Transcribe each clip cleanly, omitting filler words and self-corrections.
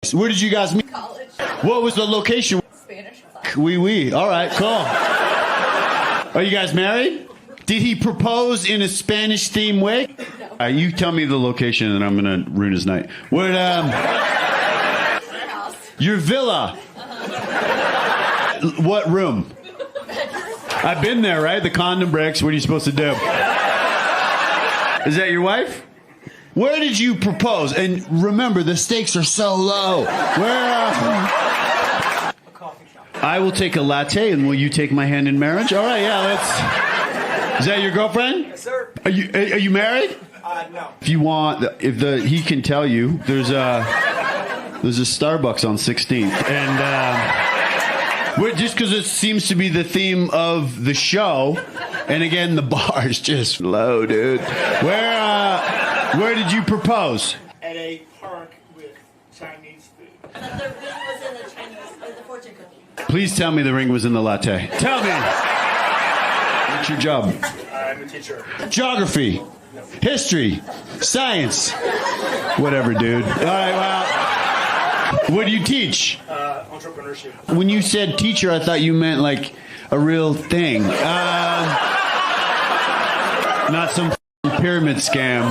Where did you guys meet? College. What was the location? Spanish. Oui. All right, cool. Are you guys married? Did he propose in a Spanish-themed way? No. You tell me the location and I'm going to ruin his night. What, House. your villa. What room? I've been there, right? The condom breaks. What are you supposed to do? Is that your wife? Where did you propose? And remember, the stakes are so low. Where? A coffee shop. I will take a latte, and will you take my hand in marriage? All right, yeah, let's. Is that your girlfriend? Yes, sir. Are you married? No. If you want, he can tell you. There's a Starbucks on 16th, and just because it seems to be the theme of the show, and again, the bar is just low, dude. Where did you propose? At a park with Chinese food. And then the ring was in the the fortune cookie. Please tell me the ring was in the latte. Tell me. What's your job? I'm a teacher. Geography, history, science, whatever, dude. All right, well, what do you teach? Entrepreneurship. When you said teacher, I thought you meant like a real thing, not some pyramid scam.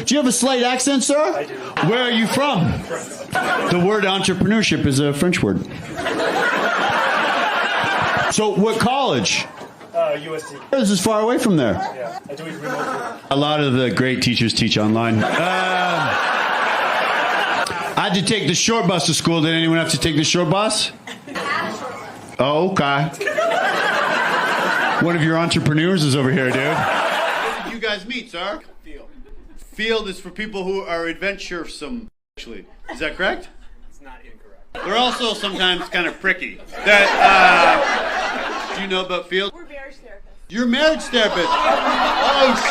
Do you have a slight accent, sir? I do. Where are you from? The word entrepreneurship is a French word. So, what college? USC. This is far away from there. Yeah. I do it remotely. A lot of the great teachers teach online. I had to take the short bus to school. Did anyone have to take the short bus? Oh, okay. One of your entrepreneurs is over here, dude. Where did you guys meet, sir? Field. Field is for people who are adventuresome, actually. Is that correct? It's not incorrect. They're also sometimes kind of pricky. Do you know about Field? We're marriage therapists. You're a marriage therapist. Oh,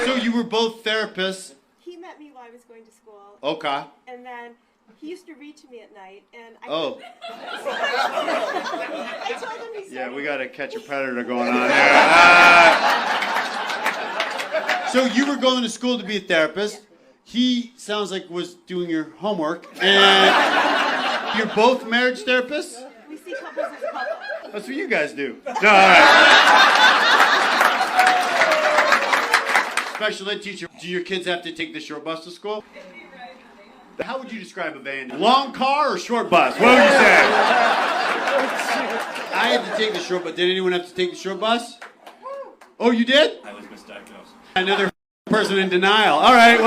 so you were both therapists. He met me while I was going to school, Okay. and then he used to read to me at night, and I told him he said, Yeah, we got a catch a predator going on here. So you were going to school to be a therapist. He sounds like was doing your homework, and you're both marriage therapists. we see couples as a couple. That's what you guys do. No, all right. Special ed teacher. Do your kids have to take the short bus to school? How would you describe a van? Long car or short bus? What would you say? I had to take the short bus. Did anyone have to take the short bus? Oh, you did? I was misdiagnosed. Another person in denial. All right.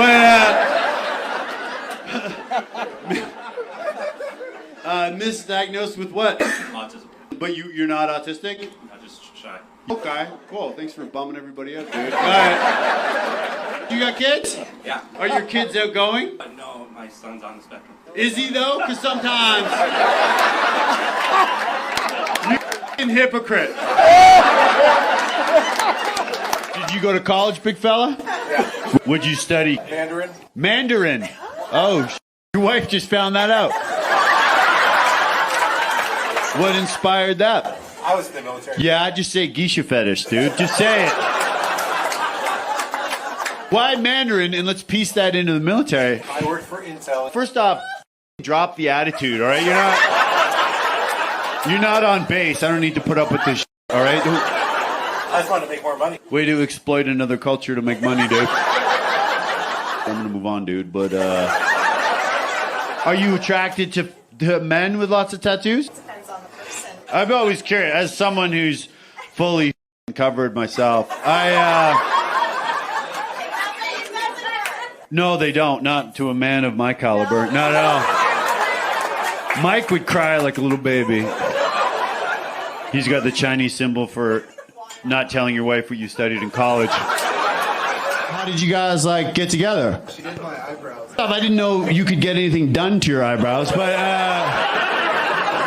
Misdiagnosed with what? Autism. But you're not autistic? I'm just shy. Okay, cool. Thanks for bumming everybody up, dude. All right. You got kids? Yeah. Are your kids outgoing? No, my son's on the spectrum. Is he though? Because sometimes you're a hypocrite. Did you go to college, big fella? Yeah. What'd you study? Mandarin. Mandarin. Oh, your wife just found that out. What inspired that? I was in the military. Yeah, I just say geisha fetish, dude. Just say it. Why Mandarin? And let's piece that into the military. I worked for Intel. First off, drop the attitude, all right? You're not on base. I don't need to put up with this shit, all right? I just wanted to make more money. Way to exploit another culture to make money, dude. I'm gonna move on, dude, but are you attracted to men with lots of tattoos? Depends on the person. I'm always curious. As someone who's fully covered myself, no, they don't. Not to a man of my caliber. Not at all. Mike would cry like a little baby. He's got the Chinese symbol for not telling your wife what you studied in college. How did you guys get together? She did my eyebrows. I didn't know you could get anything done to your eyebrows, but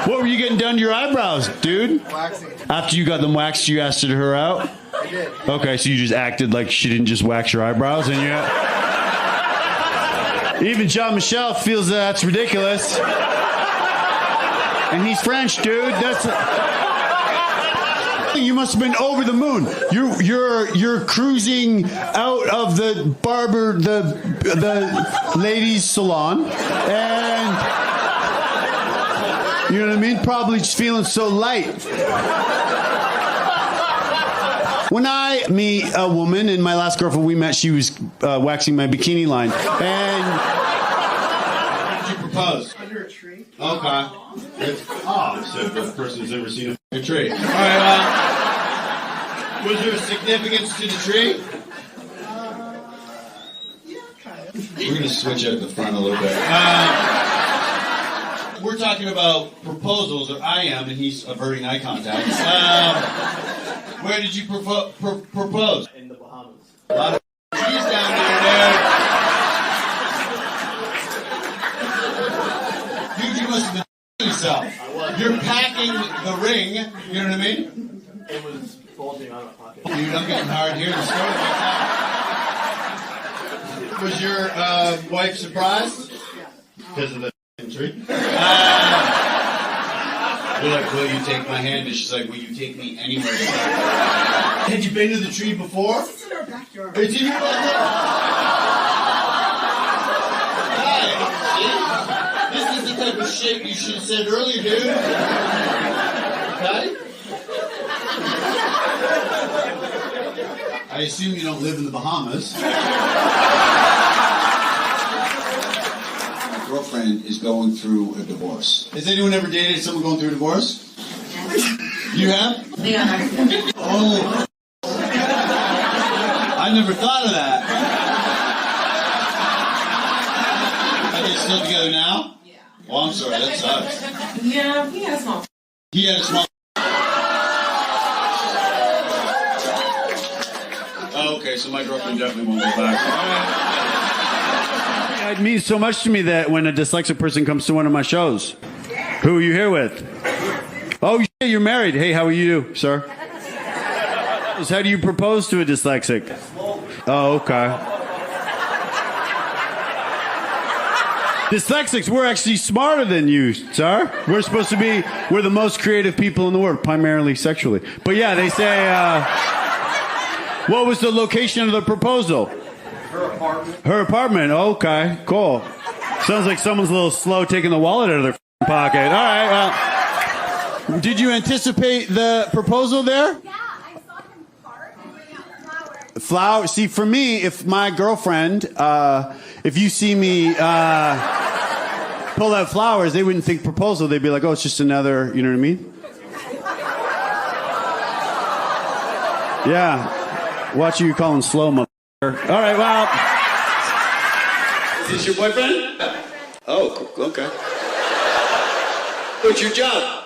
what were you getting done to your eyebrows, dude? Waxing. After you got them waxed, you asked her out? I did. Okay, so you just acted like she didn't just wax your eyebrows, and even Jean-Michel feels that's ridiculous. And he's French, dude. You must have been over the moon. You're cruising out of the ladies' salon, and you know what I mean? Probably just feeling so light. When I meet a woman, and my last girlfriend we met, she was waxing my bikini line, and how did you propose? Under a tree. Okay. So the person who's ever seen a tree. All right. Was there significance to the tree? Yeah, kind of. We're going to switch out the front a little bit. We're talking about proposals, or I am, and he's averting eye contact. Where did you propose? In the Bahamas. A lot of trees down there, dude. Dude, you must have been yourself. You're packing the ring, you know what I mean? It was bulging out of my pocket. Dude, I'm getting hard here to start right now. Was your wife surprised? Because of the tree? You're like, will you take my hand? And she's like, will you take me anywhere? Had you been to the tree before? It's in our backyard. It's in your backyard? Hi, see? This is the type of shit you should have said earlier, dude. Okay? I assume you don't live in the Bahamas. My girlfriend is going through a divorce. Has anyone ever dated someone going through a divorce? You have? Yeah. Oh. I never thought of that. Are they still together now? Yeah. Oh, I'm sorry, that sucks. Yeah, he has small. He had a small... Oh, okay, so my girlfriend definitely won't go back. It means so much to me that when a dyslexic person comes to one of my shows. Who are you here with? Oh, you're married. Hey, how are you, sir? How do you propose to a dyslexic? Oh, okay. Dyslexics, we're actually smarter than you, sir. We're supposed to be, we're the most creative people in the world, primarily sexually. But yeah, they say, what was the location of the proposal? Her apartment. Her apartment. Okay, cool. Sounds like someone's a little slow taking the wallet out of their pocket. All right, well. Did you anticipate the proposal there? Yeah, I saw him park and bring out flowers. Flowers. See, for me, if my girlfriend, if you see me pull out flowers, they wouldn't think proposal. They'd be like, oh, it's just another, you know what I mean? Yeah. Watch you calling slow, motherfucker. All right, well. Is this your boyfriend? Oh, okay. What's your job?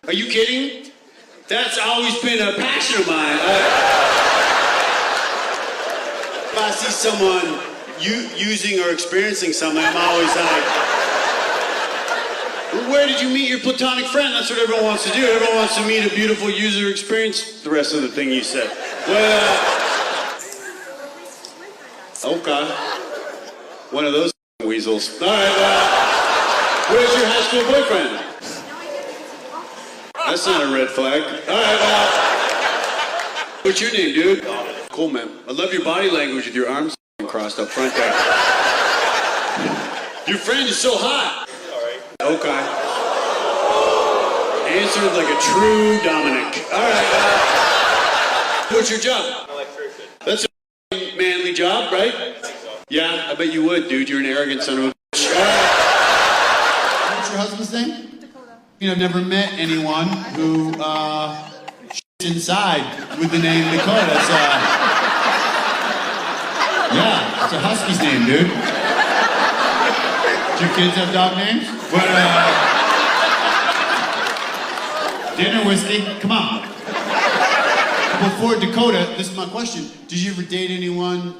Are you kidding? That's always been a passion of mine. If I see someone using or experiencing something, I'm always like, where did you meet your platonic friend? That's what everyone wants to do. Everyone wants to meet a beautiful user experience. The rest of the thing you said. Well, okay. One of those weasels. All right, where's your high school boyfriend? That's not a red flag. All right, what's your name, dude? Cool, man. I love your body language with your arms crossed up front there. Your friend is so hot. All right. Okay. Answered like a true Dominic. All right. What's your job? Electrician. That's a manly job, right? I think so. Yeah, I bet you would, dude. You're an arrogant son of a bitch. All right. What's your husband's name? You know, I've never met anyone who shits inside with the name Dakota. It's, yeah, it's a husky's name, dude. Do your kids have dog names? But, dinner whiskey, come on. Before Dakota, this is my question. Did you ever date anyone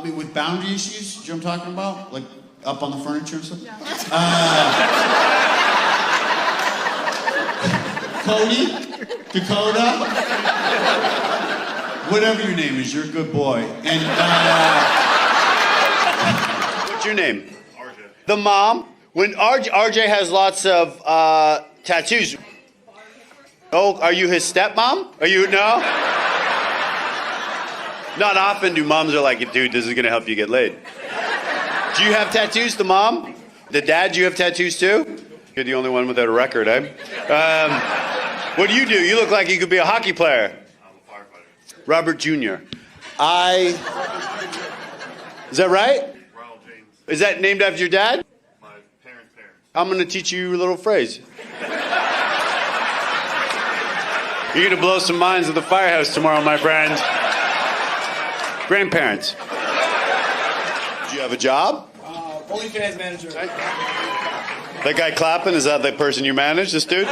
with boundary issues? Do you know what I'm talking about? Like up on the furniture and stuff? Cody, Dakota, whatever your name is, you're a good boy. And what's your name? RJ. The mom. When RJ has lots of tattoos. Oh, are you his stepmom? Are you, no? Not often do moms are like, dude, this is going to help you get laid. Do you have tattoos, the mom? The dad, do you have tattoos too? You're the only one without a record, eh? What do? You look like you could be a hockey player. I'm a firefighter. Robert Jr. Is that right? Ronald James. Is that named after your dad? My parents' parents. I'm going to teach you a little phrase. You're going to blow some minds at the firehouse tomorrow, my friend. Grandparents. Do you have a job? OnlyFans manager. That guy clapping, is that the person you manage, this dude?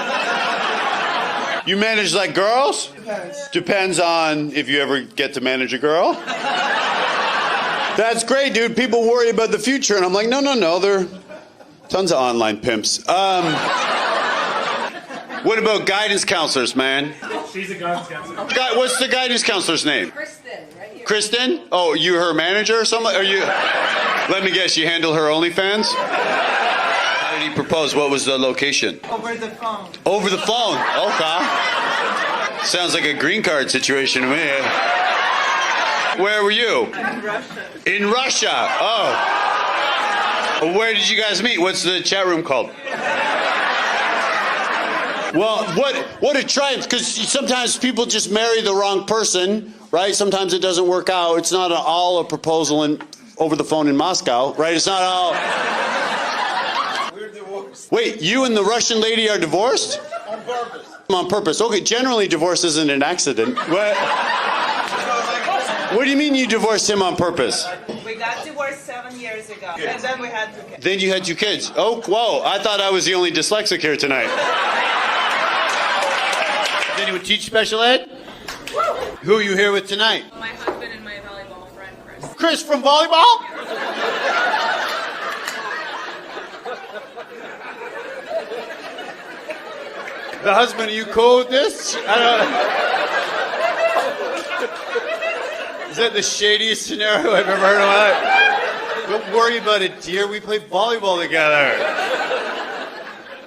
You manage like girls? Depends. Depends on if you ever get to manage a girl. That's great, dude. People worry about the future, and I'm like, no. There are tons of online pimps. What about guidance counselors, man? She's a guidance counselor. What's the guidance counselor's name? Kristen, right here. Kristen? Oh, you her manager or something? Are you? Let me guess, you handle her OnlyFans? How did he propose? What was the location? Over the phone. Over the phone. Okay. Sounds like a green card situation to me. Where were you? In Russia. In Russia. Oh. Where did you guys meet? What's the chat room called? Well, what a triumph, because sometimes people just marry the wrong person, right? Sometimes it doesn't work out. It's not all a proposal over the phone in Moscow, right? It's not all... We're divorced. Wait, you and the Russian lady are divorced? On purpose. On purpose. Okay, generally divorce isn't an accident. What do you mean you divorced him on purpose? We got divorced 7 years ago, and then we had 2 kids. Then you had 2 kids. Oh, whoa, I thought I was the only dyslexic here tonight. Does anyone teach special ed? Who are you here with tonight? My husband and my volleyball friend, Chris. Chris from volleyball? The husband, are you cool with this? I don't... Is that the shadiest scenario I've ever heard of my life? Don't worry about it, dear. We play volleyball together.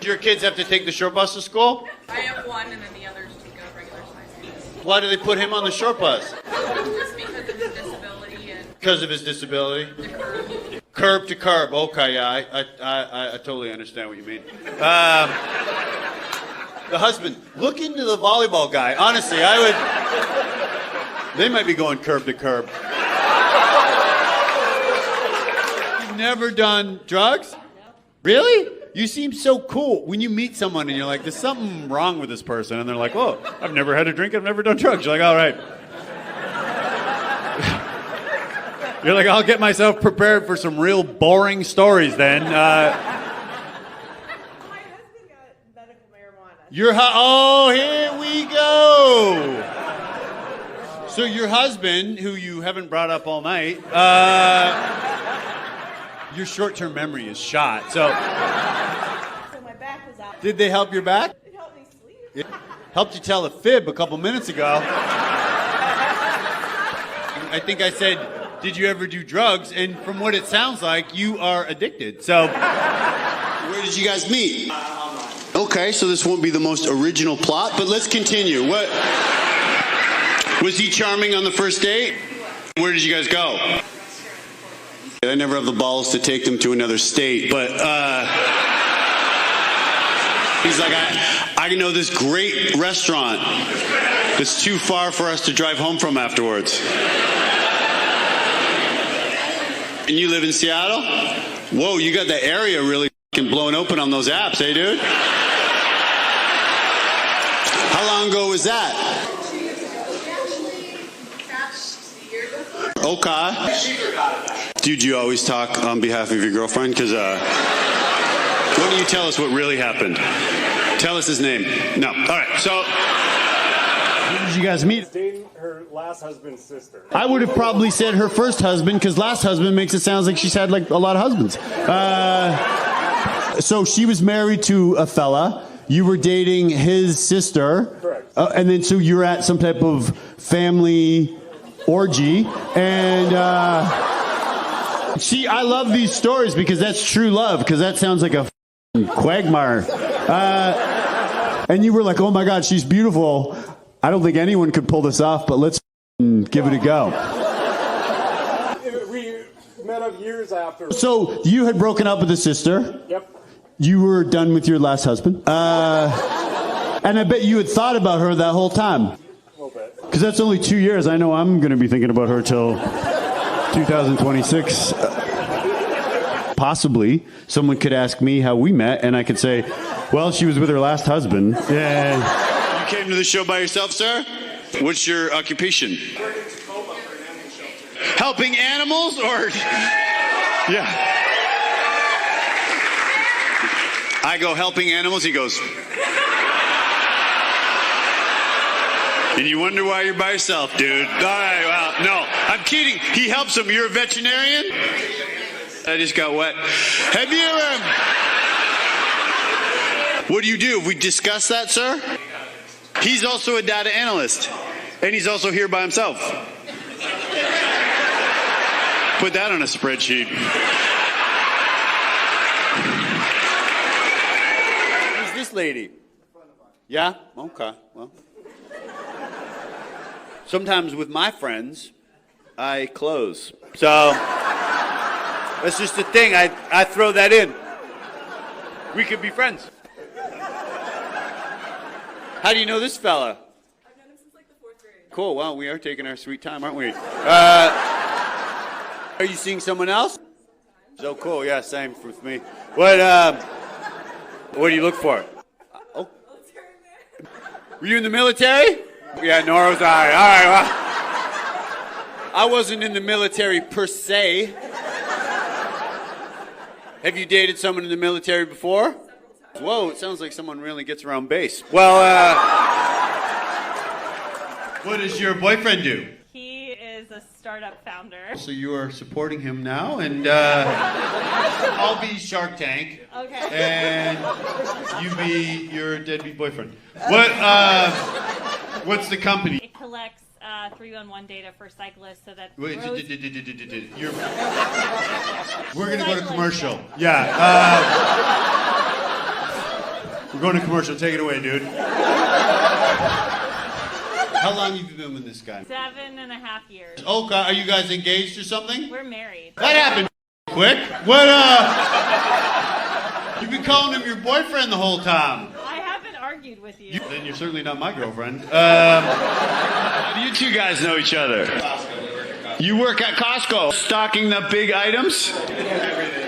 Do your kids have to take the short bus to school? I have one, and then the others take a regular size. Why do they put him on the short bus? Just because of his disability and Because of his disability? the curve. Curb to curb. Okay, yeah, I totally understand what you mean. The husband, look into the volleyball guy. Honestly, I would... They might be going curb to curb. You've never done drugs? Really? You seem so cool. When you meet someone and you're like, there's something wrong with this person, and they're like, oh, I've never had a drink, I've never done drugs. You're like, all right. You're like, I'll get myself prepared for some real boring stories then. My husband got medical marijuana. Oh, here we go. So your husband, who you haven't brought up all night, your short-term memory is shot. So So my back was out. did they help your back? It helped me sleep. It helped you tell a fib a couple minutes ago. I think I said, did you ever do drugs? And from what it sounds like, you are addicted. So where did you guys meet? Okay, so this won't be the most original plot, but let's continue. What was he charming on the first date? Where did you guys go? I never have the balls to take them to another state, but he's like, I know this great restaurant that's too far for us to drive home from afterwards. And you live in Seattle? Whoa, you got the area really fucking blown open on those apps, eh, dude? How long ago was that? Okay. Dude, you always talk on behalf of your girlfriend? Because, why don't you tell us what really happened? Tell us his name. No. All right, so... Who did you guys meet? Dating her last husband's sister. I would have probably said her first husband, because last husband makes it sound like she's had, like, a lot of husbands. So she was married to a fella. You were dating his sister. Correct. And then so you're at some type of family orgy. And see, I love these stories because that's true love, because that sounds like a quagmire. And you were like, oh my God, she's beautiful. I don't think anyone could pull this off, but let's give it a go. We met up years after. So you had broken up with a sister. Yep. You were done with your last husband. And I bet you had thought about her that whole time. A little bit. Because that's only 2 years. I know I'm going to be thinking about her till 2026. Possibly someone could ask me how we met, and I could say, well, she was with her last husband. Yeah. You came to the show by yourself, sir? What's your occupation? Helping animals or... Yeah. I go, helping animals. He goes... And you wonder why you're by yourself, dude. All right, well, no. I'm kidding. He helps them. You're a veterinarian? I just got wet. Have you what do you do? Have we discussed that, sir? He's also a data analyst. And he's also here by himself. Put that on a spreadsheet. Who's this lady? Yeah? Okay, well. Sometimes with my friends, I close. So, that's just the thing. I throw that in. We could be friends. How do you know this fella? I've known him since like the 4th grade. Cool. Well, we are taking our sweet time, aren't we? Are you seeing someone else? So cool. Yeah, same with me. What do you look for? Oh. Were you in the military? Yeah, nor was I. All right, well. I wasn't in the military per se. Have you dated someone in the military before? Whoa, it sounds like someone really gets around base. Well, what does your boyfriend do? He is a startup founder. So you are supporting him now, and I'll be Shark Tank. Okay. And you be your deadbeat boyfriend. What's the company? It collects 311 data for cyclists so that Wait, roads... we're going to go to commercial. Yeah. We're going to commercial. Take it away, dude. How long have you been with this guy? 7.5 years. Okay. Are you guys engaged or something? We're married. That happened quick. What, you've been calling him your boyfriend the whole time. I haven't argued with you. Then you're certainly not my girlfriend. You two guys know each other. You work at Costco, stocking the big items?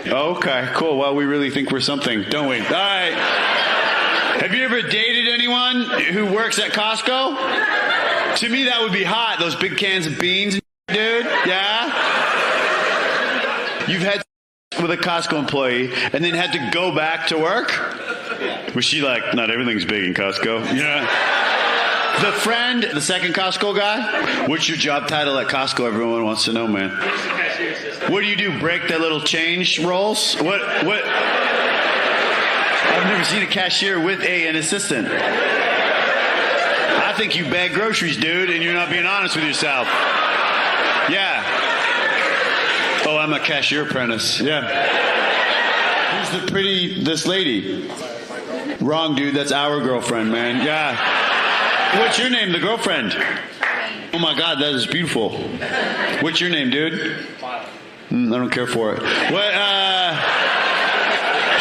Okay, cool. Well, we really think we're something, don't we? All right. Have you ever dated anyone who works at Costco? To me, that would be hot. Those big cans of beans, dude. Yeah? You've had with a Costco employee and then had to go back to work? Was she like, not everything's big in Costco? Yeah. The friend, the second Costco guy? What's your job title at Costco? Everyone wants to know, man. What do you do? Break the little change rolls? What? I've never seen a cashier with an assistant. I think you bag groceries, dude, and you're not being honest with yourself. Yeah. Oh, I'm a cashier apprentice. Yeah. Who's this lady? Wrong, dude. That's our girlfriend, man. Yeah. What's your name, the girlfriend? Oh my God, that is beautiful. What's your name, dude? I don't care for it. What,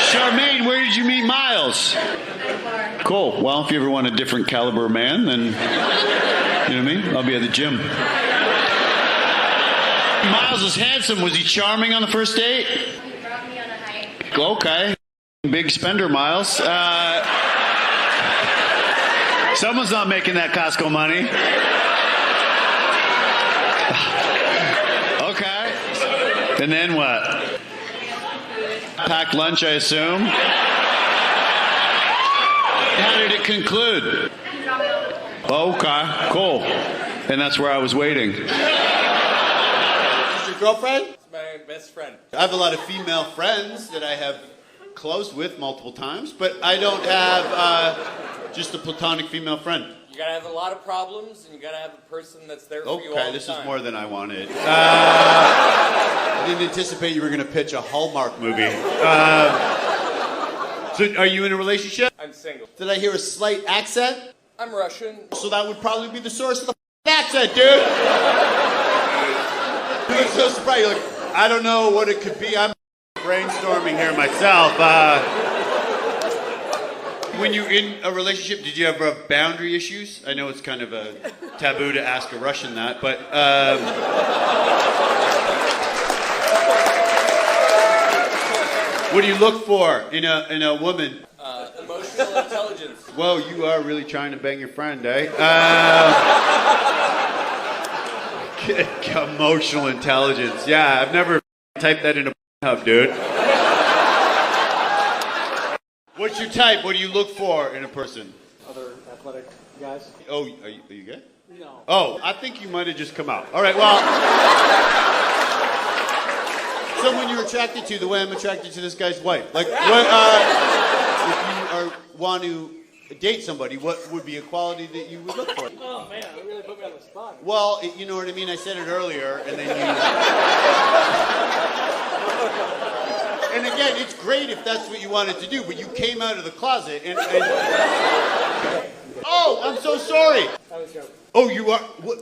Charmaine, where did you meet Miles? Cool. Well, if you ever want a different caliber man, then, you know what I mean? I'll be at the gym. Miles is handsome. Was he charming on the first date? He brought me on a hike. Okay. Big spender, Miles. Someone's not making that Costco money. Okay. And then what? Packed lunch, I assume. How did it conclude? Okay, cool. And that's where I was waiting. Is your girlfriend? It's my best friend. I have a lot of female friends that I have closed with multiple times, but I don't have just a platonic female friend. You gotta have a lot of problems, and you gotta have a person that's there for you all the time. Okay, this is more than I wanted. I didn't anticipate you were going to pitch a Hallmark movie. So, are you in a relationship? I I'm single. Did I hear a slight accent? I'm Russian. So that would probably be the source of the accent, dude. You look so surprised. You're like, I don't know what it could be. I'm Brainstorming here myself. When you're in a relationship, did you ever have boundary issues? I know it's kind of a taboo to ask a Russian that, but what do you look for in a woman? Emotional intelligence. Whoa, you are really trying to bang your friend, eh? Emotional intelligence. Yeah, I've never typed that in a hub, dude. What's your type? What do you look for in a person? Other athletic guys? Oh, are you good? No. Oh, I think you might have just come out. All right, well... someone you're attracted to, the way I'm attracted to this guy's wife. Like, what, if you want to date somebody, what would be a quality that you would look for? Oh, man, you really put me on the spot. Well, you know what I mean? I said it earlier, and then you... And again, it's great if that's what you wanted to do, but you came out of the closet and... Oh, I'm so sorry. I was joking. Oh, you are... What?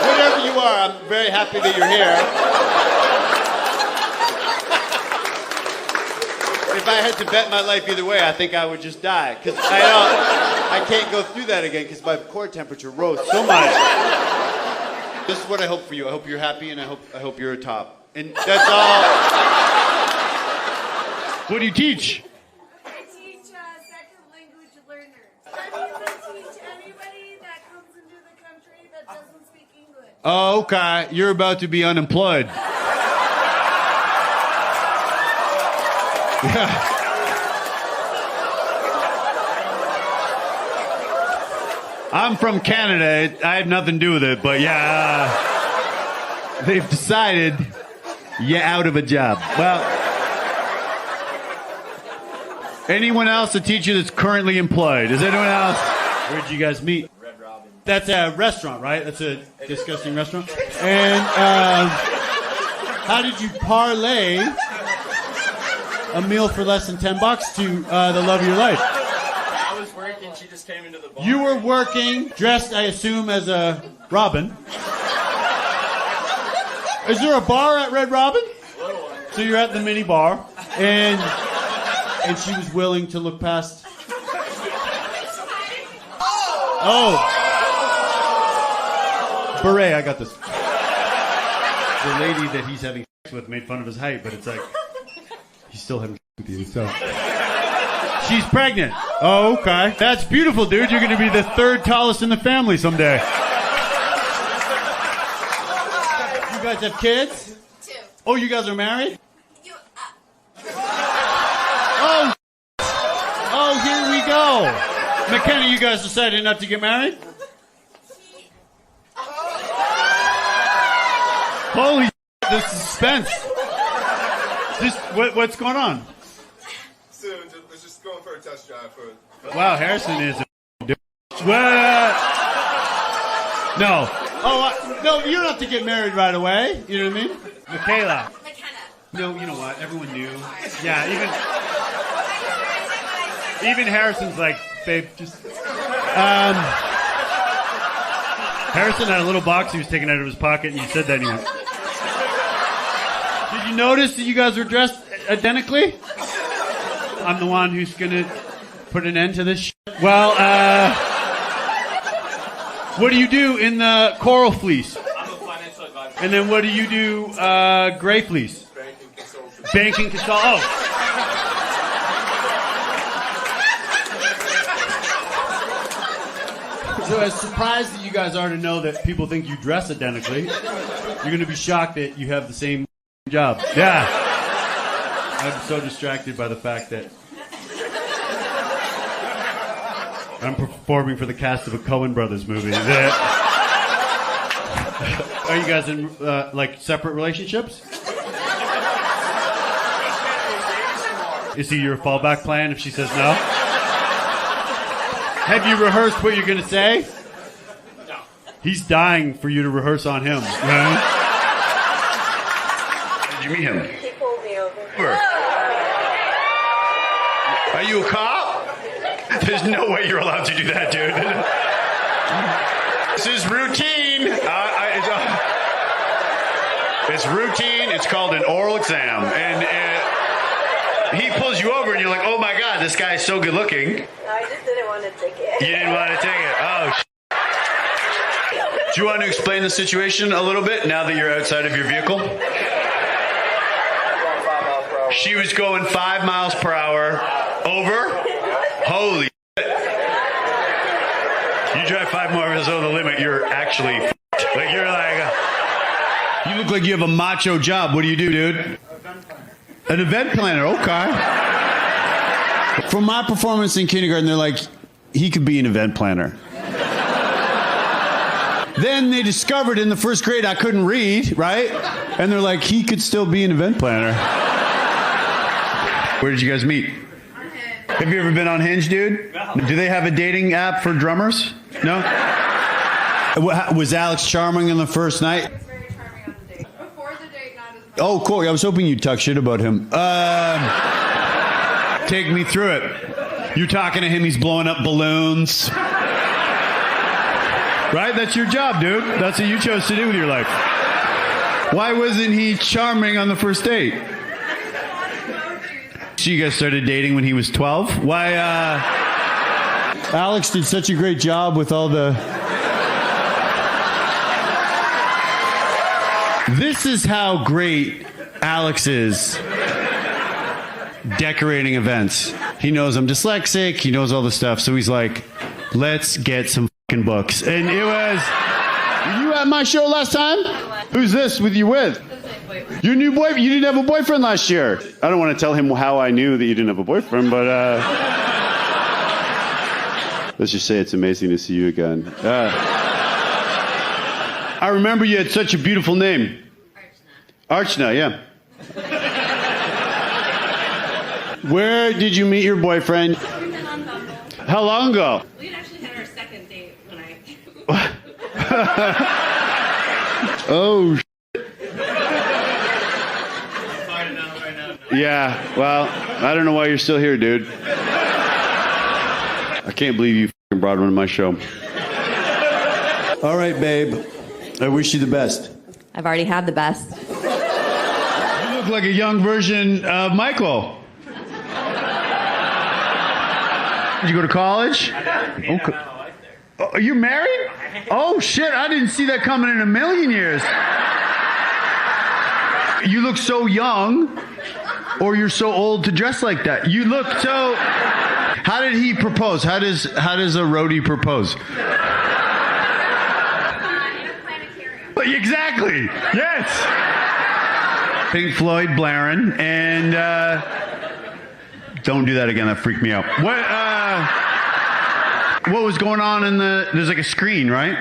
Whatever you are, I'm very happy that you're here. If I had to bet my life either way, I think I would just die. Because I can't go through that again because my core temperature rose so much. This is what I hope for you. I hope you're happy and I hope you're a top. And that's all. What do you teach? I teach second language learners. That means I teach anybody that comes into the country that doesn't speak English. Oh, okay. You're about to be unemployed. Yeah. I'm from Canada. I had nothing to do with it, but yeah, they've decided you're out of a job. Well, anyone else, a teacher that's currently employed? Is anyone else? Where'd you guys meet? Red Robin. That's a restaurant, right? That's a disgusting restaurant. And how did you parlay a meal for less than $10 to the love of your life? I was working, she just came into the bar. You were working, dressed, I assume, as a Robin. Is there a bar at Red Robin? So you're at the mini bar, and she was willing to look past. Oh, beret! I got this. The lady that he's having sex with made fun of his height, but it's like he's still having sex with you. So she's pregnant. Oh, okay. That's beautiful, dude. You're going to be the third tallest in the family someday. You guys have kids? 2. Oh, you guys are married? Oh, here we go. McKenna, you guys decided not to get married? Holy the suspense. What's going on? Soon, let's just go for a test drive for... Wow, Harrison is a dude. What? No. Oh, no, you don't have to get married right away. You know what I mean? Michaela. McKenna. No, you know what? Everyone knew. Yeah, even Harrison's like, babe, just... Harrison had a little box he was taking out of his pocket, and he said that and he went... Did you notice that you guys were dressed identically? I'm the one who's gonna put an end to this shit. Well, what do you do in the coral fleece? I'm a financial advisor. And then what do you do, gray fleece? Banking consultant. Banking consultant. Oh. So as surprised that you guys are to know that people think you dress identically, you're going to be shocked that you have the same job. Yeah. I'm so distracted by the fact that I'm performing for the cast of a Coen Brothers movie. Are you guys in, like, separate relationships? Is he your fallback plan if she says no? Have you rehearsed what you're going to say? No. He's dying for you to rehearse on him. Right? Did you meet him? He pulled me over. Where? I Are you a cop? There's no way you're allowed to do that, dude. This is routine. It's routine. It's called an oral exam. And he pulls you over and you're like, oh my God, this guy is so good looking. I just didn't want to take it. You didn't want to take it. Oh, do you want to explain the situation a little bit now that you're outside of your vehicle? She was going 5 miles per hour over. Holy shit. You drive 5 miles over the limit, you're actually like, you're like, you look like you have a macho job. What do you do, dude? An event planner, okay. From my performance in kindergarten, they're like, he could be an event planner. Then they discovered in the first grade I couldn't read, right? And they're like, he could still be an event planner. Where did you guys meet? On Hinge. Have you ever been on Hinge, dude? No. Do they have a dating app for drummers? No? Was Alex charming on the first night? He was very charming on the date. Before the date, not as much. Oh, cool. I was hoping you'd talk shit about him. Take me through it. You're talking to him, he's blowing up balloons. Right? That's your job, dude. That's what you chose to do with your life. Why wasn't he charming on the first date? So you guys started dating when he was 12? Why, Alex did such a great job with all the... This is how great Alex is decorating events. He knows I'm dyslexic. He knows all the stuff. So he's like, let's get some fucking books. And it was... Were you at my show last time? Who's this with you with? Your new boyfriend? You didn't have a boyfriend last year. I don't want to tell him how I knew that you didn't have a boyfriend, but let's just say it's amazing to see you again. I remember you had such a beautiful name. Archana, yeah. Where did you meet your boyfriend? We met on Bumble. How long ago? We had actually had our second date when I... Oh, yeah, well, I don't know why you're still here, dude. I can't believe you f***ing brought him to my show. All right, babe. I wish you the best. I've already had the best. You look like a young version of Michael. Did you go to college? Okay. Oh, are you married? Oh, shit, I didn't see that coming in a million years. You look so young. Or you're so old to dress like that. You look so... How did he propose? How does a roadie propose? in a planetarium. Exactly. Yes. Pink Floyd blaring. And don't do that again. That freaked me out. What was going on in the... There's like a screen, right?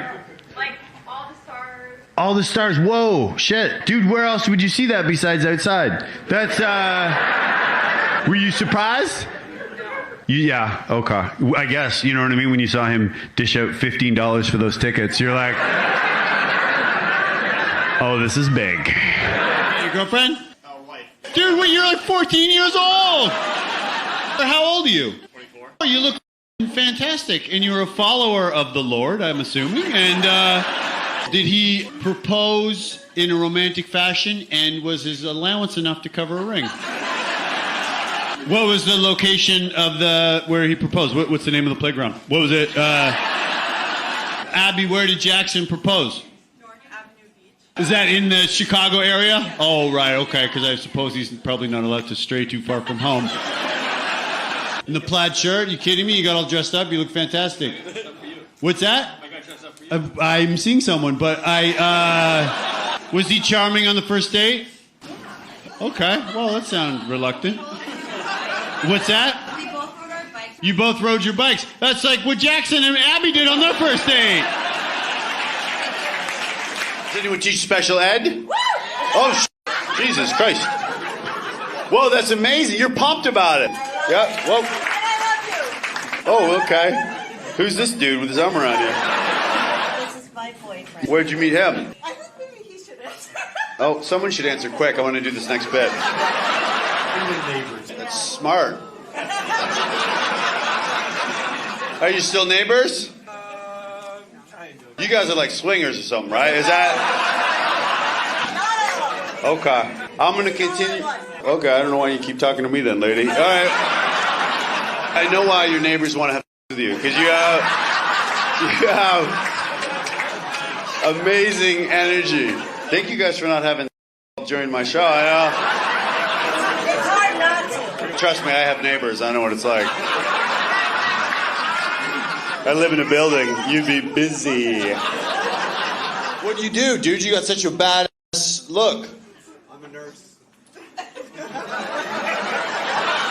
Like, all the stars. All the stars. Whoa, shit. Dude, where else would you see that besides outside? That's, were you surprised? Yeah, okay. I guess, you know what I mean? When you saw him dish out $15 for those tickets, you're like, oh, this is big. Your girlfriend? Wife. Dude, wait, you're like 14 years old. How old are you? 24. Oh, you look fantastic. And you're a follower of the Lord, I'm assuming. And, did he propose in a romantic fashion, and was his allowance enough to cover a ring? What was the location of where he proposed? What's the name of the playground? What was it? Abby, where did Jackson propose? North Avenue Beach. Is that in the Chicago area? Oh, right, okay, because I suppose he's probably not allowed to stray too far from home. In the plaid shirt? You kidding me? You got all dressed up? You look fantastic. What's that? I'm seeing someone, but was he charming on the first date? Okay, well, that sounds reluctant. What's that? We both rode our bikes. You both rode your bikes. That's like what Jackson and Abby did on their first date. Does anyone teach special ed? Oh, Jesus Christ. Whoa, that's amazing. You're pumped about it. Yeah, whoa. Oh, okay. Who's this dude with his arm around you? This is my boyfriend. Where'd you meet him? I think maybe he should answer. Oh, someone should answer quick. I want to do this next bit. That's smart. Are you still neighbors? You guys are like swingers or something, right? Is that? Okay. I'm going to continue. Okay, I don't know why you keep talking to me then, lady. All right. I know why your neighbors want to have with you, because you have amazing energy. Thank you guys for not having during my show. I know. It's hard not to. Trust me, I have neighbors. I know what it's like. I live in a building. You'd be busy. What do you do, dude? You got such a badass look. I'm a nurse.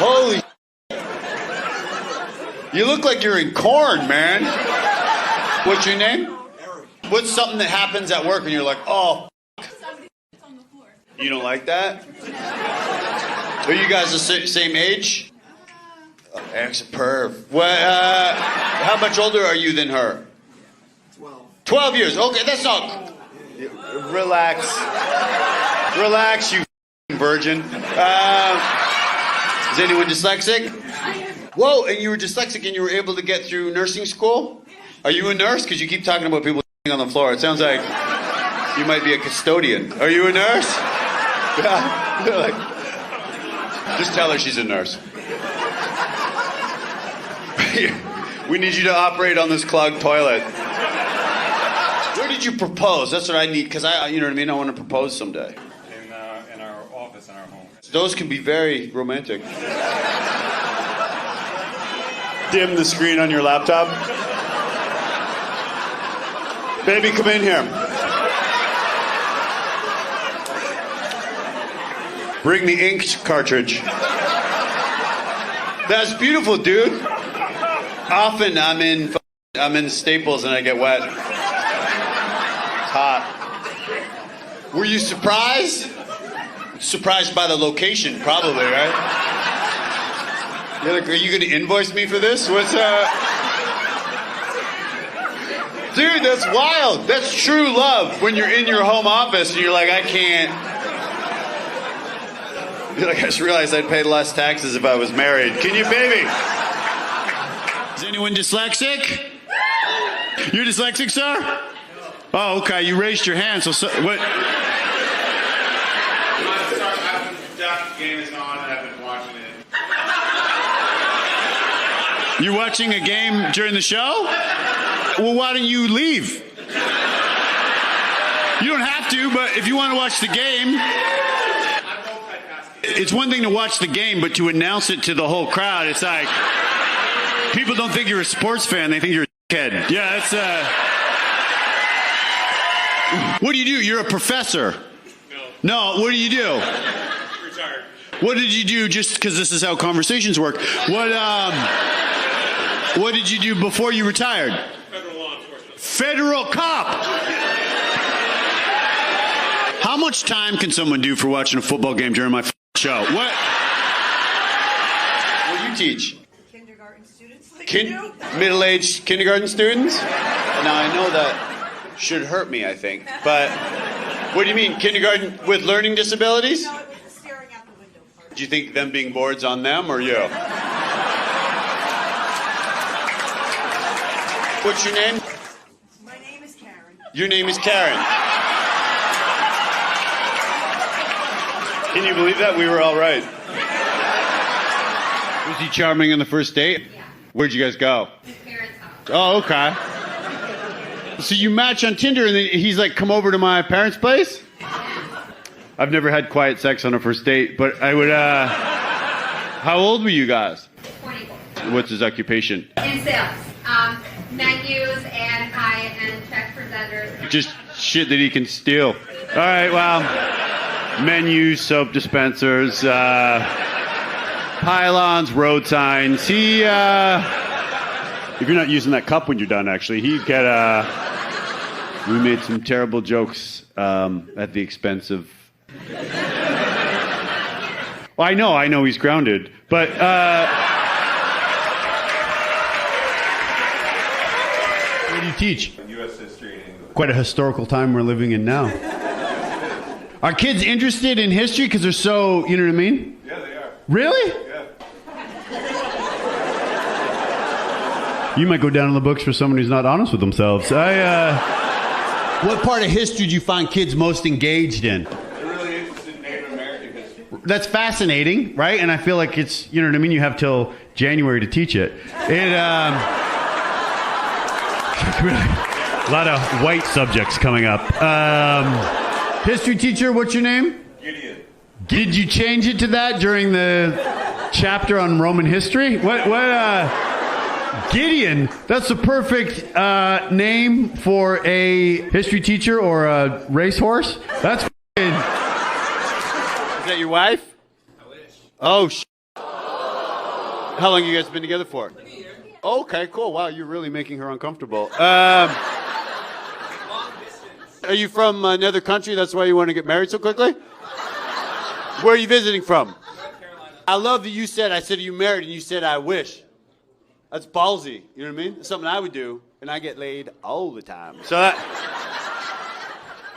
Holy. You look like you're in corn, man. What's your name? Eric. What's something that happens at work and you're like, oh, you don't like that? Are you guys the same age? Eric's a perv. What, how much older are you than her? 12. 12 years. Okay, that's not... Relax. Relax, you virgin. Is anyone dyslexic? Whoa, and you were dyslexic and you were able to get through nursing school? Are you a nurse? Because you keep talking about people on the floor. It sounds like you might be a custodian. Are you a nurse? Yeah. Like, just tell her she's a nurse. We need you to operate on this clogged toilet. Where did you propose? That's what I need, because you know what I mean? I want to propose someday. In our office, in our home. Those can be very romantic. Dim the screen on your laptop. Baby, come in here. Bring the ink cartridge. That's beautiful, dude. Often I'm in Staples and I get wet. It's hot. Were you surprised? Surprised by the location, probably, right? You're like, are you going to invoice me for this? What's Dude, that's wild. That's true love. When you're in your home office and you're like, I can't. You're like, I just realized I'd pay less taxes if I was married. Can you, baby? Is anyone dyslexic? You're dyslexic, sir? Oh, okay. You raised your hand. So what? The game is on and I've been watching it. You're watching a game during the show? Well, why don't you leave? You don't have to, but if you want to watch the game... It's one thing to watch the game, but to announce it to the whole crowd, it's like... People don't think you're a sports fan, they think you're a kid. Yeah, that's... What do you do? You're a professor. No, what do you do? Retired. What did you do, just because this is how conversations work? What did you do before you retired? Federal law enforcement. Federal cop! How much time can someone do for watching a football game during my show? What do you teach? Kindergarten students. Middle-aged kindergarten students? Now, I know that should hurt me, I think. But what do you mean, kindergarten with learning disabilities? No, it was the staring out the window part. Do you think them being bored's on them or you? What's your name? My name is Karen. Your name is Karen. Can you believe that? We were all right. Was he charming on the first date? Yeah. Where'd you guys go? His parents' house. Oh, okay. So you match on Tinder and then he's like, come over to my parents' place? I've never had quiet sex on a first date, but I would, how old were you guys? 24. What's his occupation? In sales. Menus and high-end check presenters. Just shit that he can steal. All right, well, menus, soap dispensers, pylons, road signs. He, if you're not using that cup when you're done, actually, he'd get, we made some terrible jokes at the expense of... Well, I know he's grounded, but... What do you teach? U.S. history and English. Quite a historical time we're living in now. Are kids interested in history because they're so, you know what I mean? Yeah, they are. Really? Yeah. You might go down in the books for someone who's not honest with themselves. What part of history do you find kids most engaged in? I'm really interested in Native American history. That's fascinating, right? And I feel like it's, you know what I mean? You have till January to teach it. A lot of white subjects coming up. History teacher, what's your name? Gideon. Did you change it to that during the chapter on Roman history? Gideon, that's the perfect name for a history teacher or a racehorse. That's f***ing... Is that your wife? I wish. Oh, How long you guys been together for? Like a year. Okay, cool. Wow, you're really making her uncomfortable. Long distance. Are you from another country? That's why you want to get married so quickly? Where are you visiting from? North Carolina. I love that you said, I said, are you married? And you said, I wish. That's ballsy. You know what I mean? It's something I would do, and I get laid all the time. So that...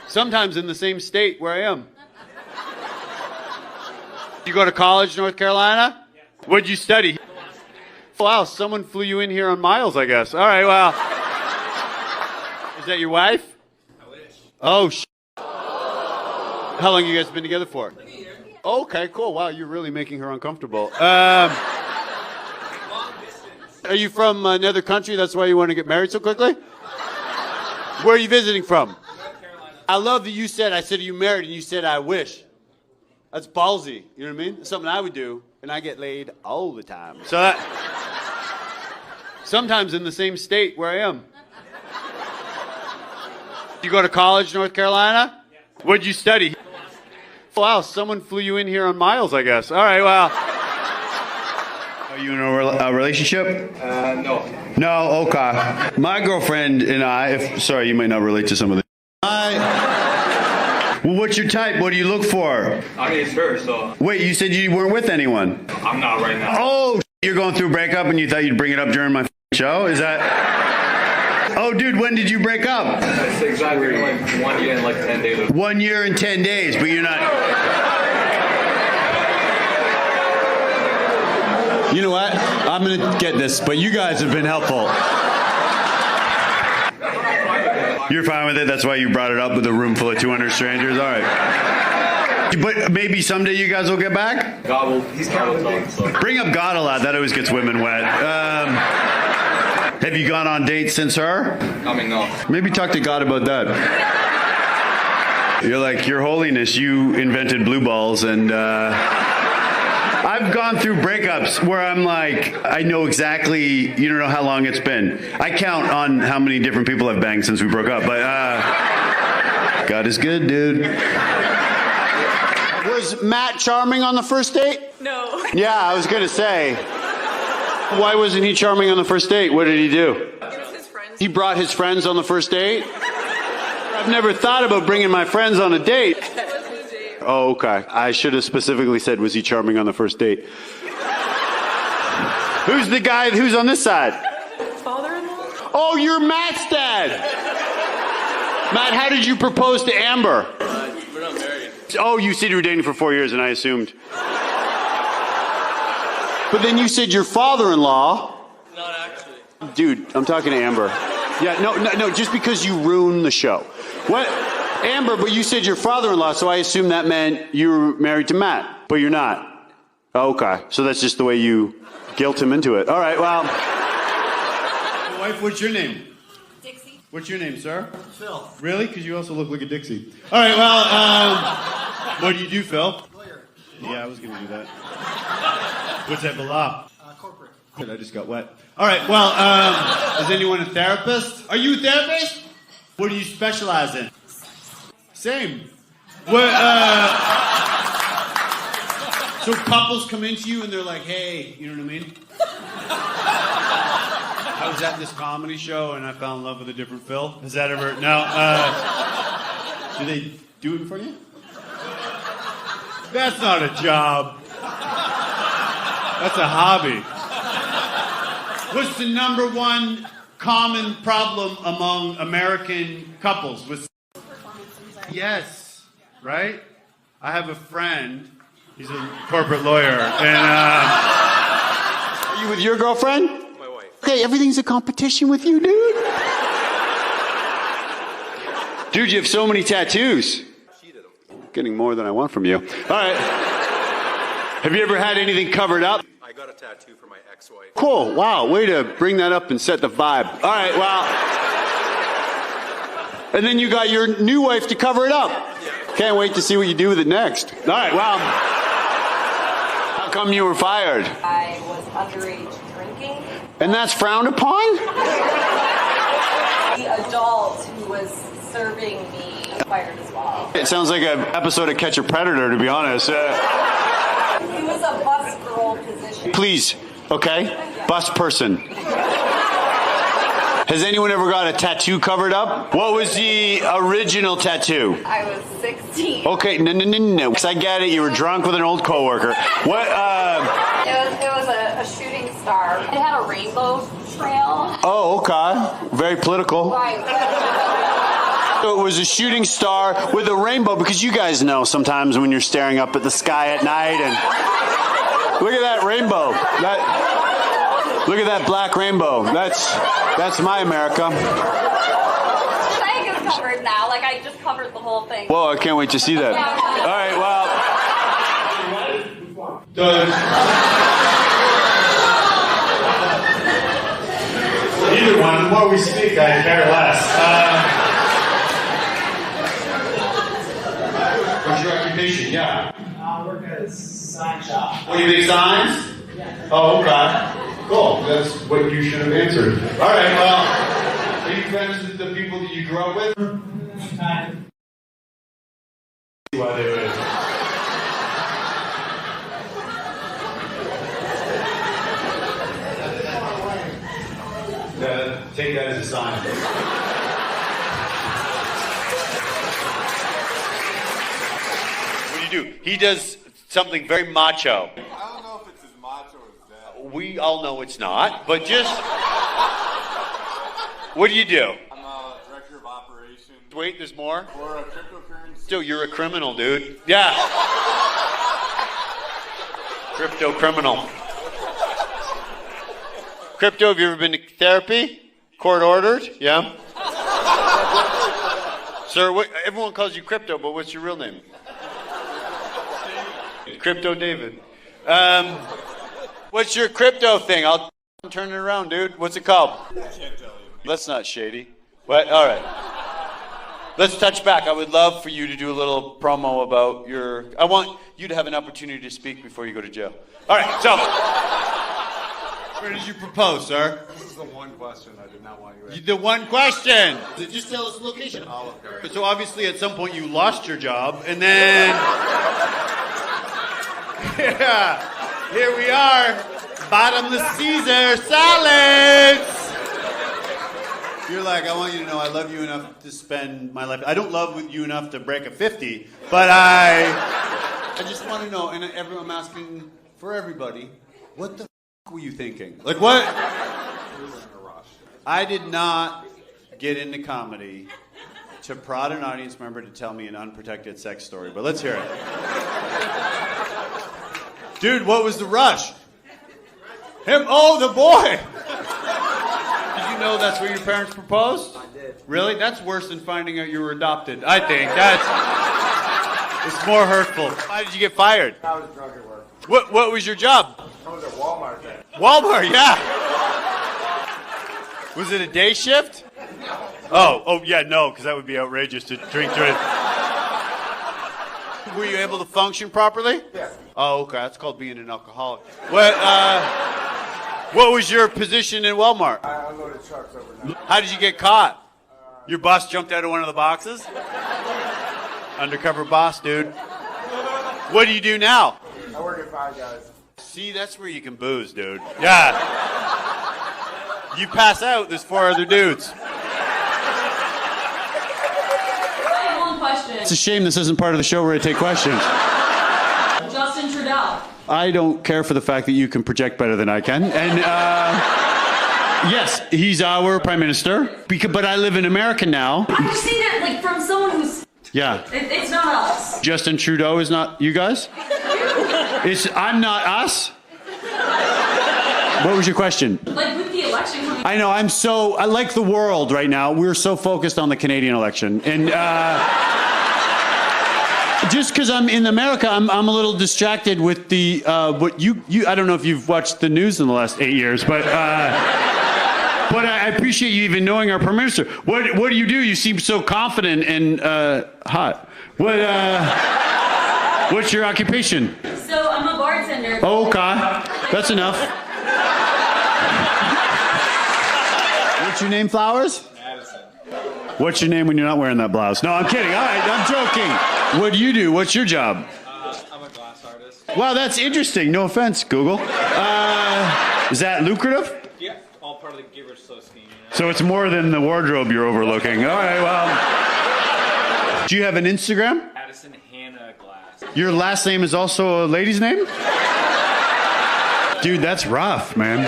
Sometimes in the same state where I am. You go to college, North Carolina? Yeah. What'd you study? Wow, someone flew you in here on miles, I guess. All right, well... Is that your wife? I wish. Oh, How long you guys been together for? Like a year. Okay, cool. Wow, you're really making her uncomfortable. Long distance. Are you from another country? That's why you want to get married so quickly? Where are you visiting from? North Carolina. I love that you said, I said, are you married? And you said, I wish. That's ballsy. You know what I mean? It's something I would do, and I get laid all the time. So that... Sometimes in the same state where I am. You go to college, North Carolina? Yeah. What'd you study? Wow, someone flew you in here on miles, I guess. All right, well... Are you in a relationship? No. No, okay. My girlfriend and I, sorry, you might not relate to some of the... Well, what's your type? What do you look for? I mean, it's her, so Wait, you said you weren't with anyone. I'm not right now. Oh, you're going through a breakup and you thought you'd bring it up during my show? Is that... Oh, dude, when did you break up? It's exactly like 1 year and like 10 days. 1 year and 10 days, but you're not... You know what? I'm going to get this, but you guys have been helpful. You're fine with it? That's why you brought it up with a room full of 200 strangers? All right. But maybe someday you guys will get back? God will, he's counting. So. Bring up God a lot. That always gets women wet. Have you gone on dates since her? I mean, no. Maybe talk to God about that. You're like, Your Holiness, you invented blue balls, and I've gone through breakups where I'm like, I know exactly, you don't know how long it's been. I count on how many different people I've banged since we broke up, but God is good, dude. Was Matt charming on the first date? No. Yeah, I was going to say. Why wasn't he charming on the first date? What did he do? It was his friends. He brought his friends on the first date? I've never thought about bringing my friends on a date. It wasn't a date. Oh, okay. I should have specifically said, was he charming on the first date? Who's the guy who's on this side? Father-in-law? Oh, you're Matt's dad. Matt, how did you propose to Amber? We're not married. Oh, you said you were dating for 4 years, and I assumed. But then you said your father-in-law. Not actually. Dude, I'm talking to Amber. Yeah, no, just because you ruined the show. What? Amber, but you said your father-in-law, so I assume that meant you were married to Matt, but you're not. Oh, okay, so that's just the way you guilt him into it. All right, well. Wife, what's your name? Dixie. What's your name, sir? Phil. Really? Because you also look like a Dixie. All right, well, what do you do, Phil? Lawyer. Yeah, I was going to do that. What type of law? Corporate. I just got wet. All right, well, is anyone a therapist? Are you a therapist? What do you specialize in? Same. What, so couples come into you and they're like, hey, you know what I mean? I was at this comedy show and I fell in love with a different Phil. Has that ever, no, do they do it in front of you? That's not a job. That's a hobby. What's the number one common problem among American couples? Yes, right? I have a friend. He's a corporate lawyer. And are you with your girlfriend? My wife. Okay, everything's a competition with you, dude. Dude, you have so many tattoos. Getting more than I want from you. All right. Have you ever had anything covered up? I got a tattoo for my ex-wife. Cool. Wow. Way to bring that up and set the vibe. All right. Well. And then you got your new wife to cover it up. Can't wait to see what you do with it next. All right. Well. How come you were fired? I was underage drinking. And that's frowned upon? The adult who was serving me fired as well. It sounds like an episode of Catch a Predator, to be honest. He was a bus girl position. Please, okay? Bus person. Has anyone ever got a tattoo covered up? What was the original tattoo? I was 16. Okay, no. Because I get it, you were drunk with an old coworker. What, It was a shooting star. It had a rainbow trail. Oh, okay. Very political. Right. So it was a shooting star with a rainbow, because you guys know sometimes when you're staring up at the sky at night and look at that rainbow. Look at that black rainbow. That's my America. The thing is covered now. Like, I just covered the whole thing. Whoa, I can't wait to see that. All right, well. Either one. The more we speak, I care less. What's your occupation? Yeah. I work at a sign shop. What do you make signs? Yeah. Oh, okay. Cool. That's what you should have answered. All right. Well, are you friends with the people that you grew up with? Kind of. Why they would. Take that as a sign. What do you do? He does something very macho. I don't know if it's as macho as that. We all know it's not, but just... What do you do? I'm a director of operations Wait, there's more? for a cryptocurrency. Still, you're a criminal, dude. Yeah. Crypto criminal. Crypto, have you ever been to therapy? Court ordered? Yeah. Sir, everyone calls you Crypto, but what's your real name? Crypto David. What's your crypto thing? I'll turn it around, dude. What's it called? I can't tell you. That's not shady. What? All right. Let's touch back. I would love for you to do a little promo about your... I want you to have an opportunity to speak before you go to jail. All right, so... Where did you propose, sir? This is the one question I did not want you to ask. The one question. Just tell us the location. Olive Garden. So obviously at some point you lost your job, and then... Yeah, here we are. Bottomless Caesar salads. You're like, I want you to know I love you enough to spend my life. I don't love you enough to break a 50, but I just want to know, and I'm asking for everybody, what the were you thinking? Like what? I did not get into comedy to prod an audience member to tell me an unprotected sex story, but let's hear it. Dude, what was the rush? Him? Oh, the boy! Did you know that's where your parents proposed? I did. Really? That's worse than finding out you were adopted. I think it's more hurtful. Why did you get fired? I was drunk at work. What was your job? I was at Walmart then. Walmart, yeah. Was it a day shift? Oh yeah, no, because that would be outrageous to drink through it. Were you able to function properly? Yeah. Oh, okay. That's called being an alcoholic. What was your position in Walmart? I unloaded trucks overnight. How did you get caught? Your boss jumped out of one of the boxes? Undercover boss, dude. What do you do now? I work at Five Guys. See, that's where you can booze, dude. Yeah. You pass out, there's 4 other dudes. One question. It's a shame this isn't part of the show where I take questions. Justin Trudeau. I don't care for the fact that you can project better than I can. And, yes, he's our prime minister. But I live in America now. I'm just saying that, like, from someone who's... Yeah. It's not us. Justin Trudeau is not you guys? I'm not us? What was your question? Like, with the election I know. I like the world right now. We're so focused on the Canadian election. And just because I'm in America, I'm a little distracted with the, what you, I don't know if you've watched the news in the last 8 years, but I appreciate you even knowing our Prime Minister. What do? You seem so confident and hot. What's your occupation? So I'm a bartender. Oh, okay. That's enough. What's your name, Flowers? Madison. What's your name when you're not wearing that blouse? No, I'm kidding. All right, I'm joking. What do you do? What's your job? I'm a glass artist. Wow, that's interesting. No offense, Google. Is that lucrative? Yeah, all part of the giver slow scheme. You know? So it's more than the wardrobe you're overlooking. All right, well. Do you have an Instagram? Madison Hannah Glass. Your last name is also a lady's name? Dude, that's rough, man.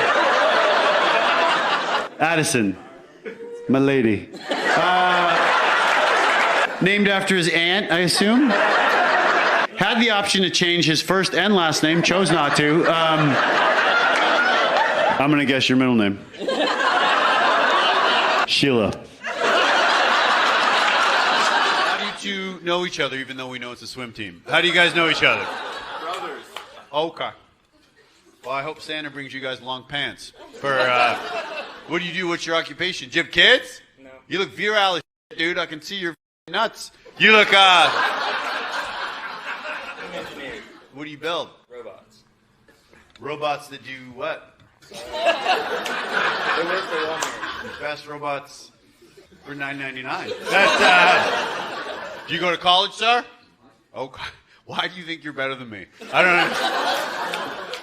Addison, my lady. Named after his aunt, I assume? Had the option to change his first and last name, chose not to. I'm gonna guess your middle name. Sheila. How do you two know each other, even though we know it's a swim team? How do you guys know each other? Brothers. Okay. Well, I hope Santa brings you guys long pants. For, what do you do? What's your occupation? Do you have kids? No. You look virile as shit, dude. I can see your nuts. You look, Engineer. what do you build? Robots. Robots that do what? They work for Walmart. Fast robots for $9.99. That's, do you go to college, sir? Okay. Why do you think you're better than me? I don't know.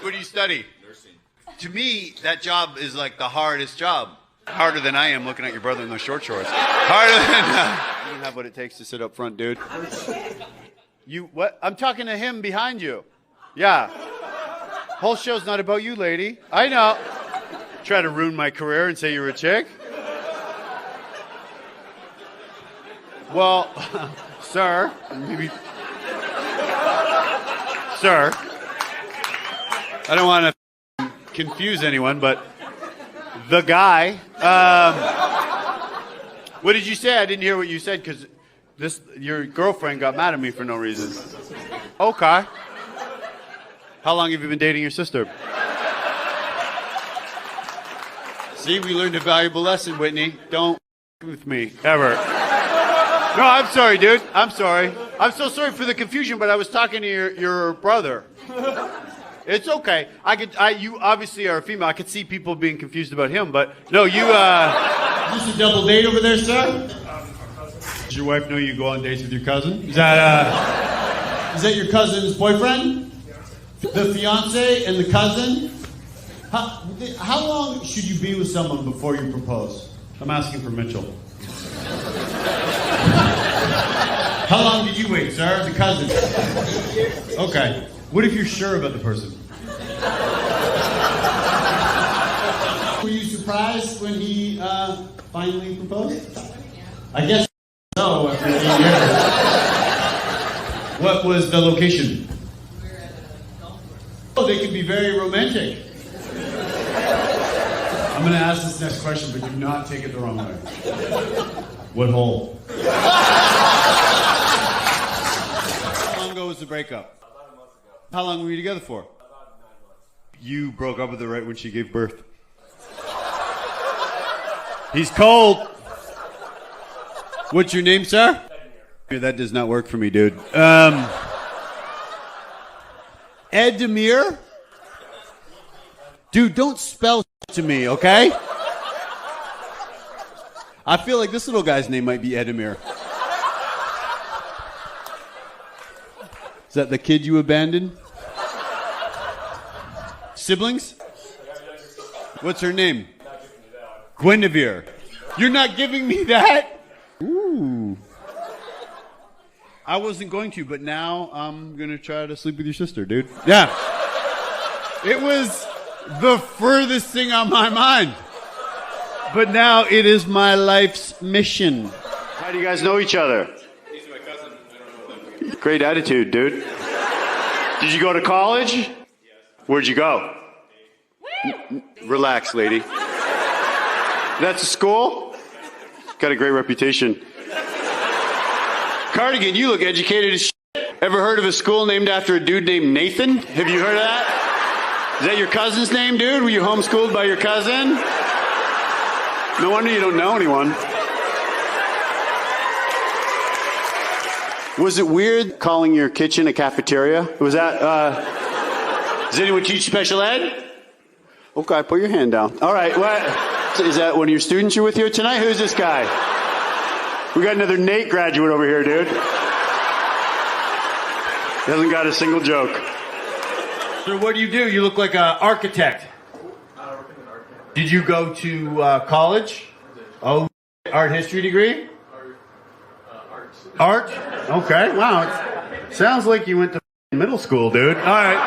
What do you study? Nursing. To me, that job is like the hardest job. Harder than I am looking at your brother in those short shorts. Harder than... you don't have what it takes to sit up front, dude. You, what? I'm talking to him behind you. Yeah. Whole show's not about you, lady. I know. Try to ruin my career and say you're a chick? Well, sir, maybe... Sir, I don't want to confuse anyone, but the guy. What did you say? I didn't hear what you said because your girlfriend got mad at me for no reason. Okay. How long have you been dating your sister? See, we learned a valuable lesson, Whitney. Don't with me ever. No, I'm sorry, dude. I'm sorry. I'm so sorry for the confusion, but I was talking to your brother. It's okay. You obviously are a female. I could see people being confused about him, but no, you, Is this a double date over there, sir? Does your wife know you go on dates with your cousin? Is that your cousin's boyfriend? The fiance and the cousin? How long should you be with someone before you propose? I'm asking for Mitchell. How long did you wait, sir? The cousin. Okay. What if you're sure about the person? Were you surprised when he finally proposed? I guess so, after 8 years. What was the location? We were at a golf course. Oh, they can be very romantic. I'm going to ask this next question, but do not take it the wrong way. What hole? How long ago was the breakup? About a month ago. How long were you together for? About 9 months. You broke up with her right when she gave birth. He's cold. What's your name, sir? That does not work for me, dude. Edmure? Dude, don't spell to me, okay? I feel like this little guy's name might be Edmure. Is that the kid you abandoned? Siblings? What's her name? Guinevere. You're not giving me that? Ooh. I wasn't going to, but now I'm going to try to sleep with your sister, dude. Yeah. It was the furthest thing on my mind. But now it is my life's mission. How do you guys know each other? He's my cousin. I don't know them. Great attitude, dude. Did you go to college? Yes. Where'd you go? Relax, lady. That's a school? Got a great reputation. Cardigan, you look educated as shit. Ever heard of a school named after a dude named Nathan? Have you heard of that? Is that your cousin's name, dude? Were you homeschooled by your cousin? No wonder you don't know anyone. Was it weird calling your kitchen a cafeteria? Was that, does anyone teach special ed? Okay, put your hand down. All right, what? Is that one of your students you're with here tonight? Who's this guy? We got another Nate graduate over here, dude. Hasn't got a single joke. So what do? You look like an architect. Did you go to college? Oh, art history degree? Art? Okay, wow. It sounds like you went to middle school, dude. All right.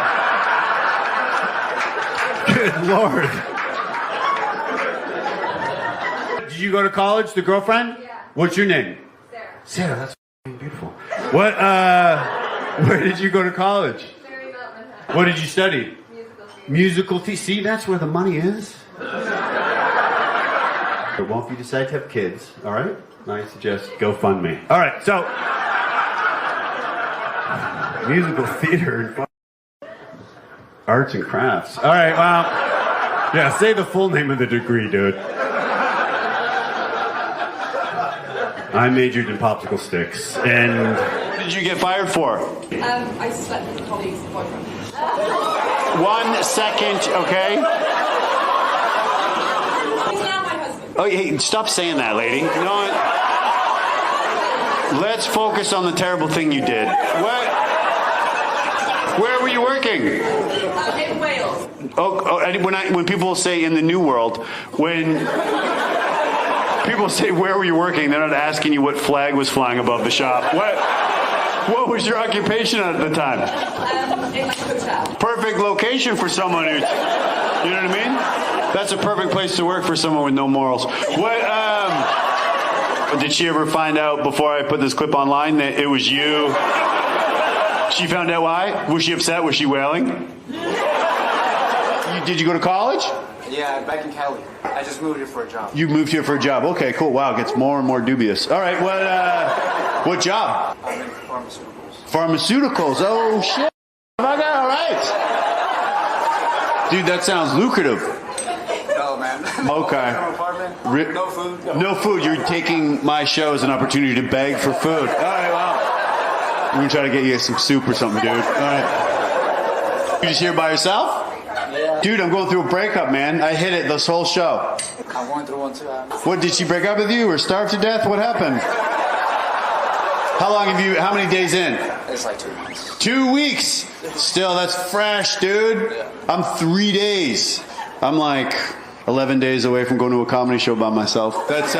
Good Lord. Did you go to college, the girlfriend? Yeah. What's your name? Sarah. Sarah, that's beautiful. What, where did you go to college? What did you study? Musical theater. See, that's where the money is. Well, if you decide to have kids, all right? I suggest GoFundMe. All right, so musical theater and arts and crafts. All right, well, yeah, say the full name of the degree, dude. I majored in popsicle sticks, and What did you get fired for? I slept with a colleague's boyfriend. 1 second, okay? He's now my husband. Oh, hey, stop saying that, lady. You know what? Let's focus on the terrible thing you did. What? Where were you working? In Wales. When people say in the New World, when people say where were you working, they're not asking you what flag was flying above the shop. What was your occupation at the time? In a hotel. Perfect location for someone who's, you know what I mean? That's a perfect place to work for someone with no morals. Did she ever find out before I put this clip online that it was you? She found out why? Was she upset? Was she wailing? Did you go to college? Yeah, back in Cali. I just moved here for a job. You moved here for a job. Okay, cool. Wow, it gets more and more dubious. All right, what job? I'm in pharmaceuticals. Pharmaceuticals. Oh, shit. All right. Dude, that sounds lucrative. No, man. Okay. Apartment, no food. No food. You're taking my show as an opportunity to beg for food. All right, well. We're going to try to get you some soup or something, dude. All right. You just here by yourself? Yeah. Dude, I'm going through a breakup, man. I hit it this whole show. I'm going through one too. What, did she break up with you or starve to death? What happened? How many days in? It's like 2 months. 2 weeks. Still, that's fresh, dude. I'm 3 days. I'm like 11 days away from going to a comedy show by myself. That's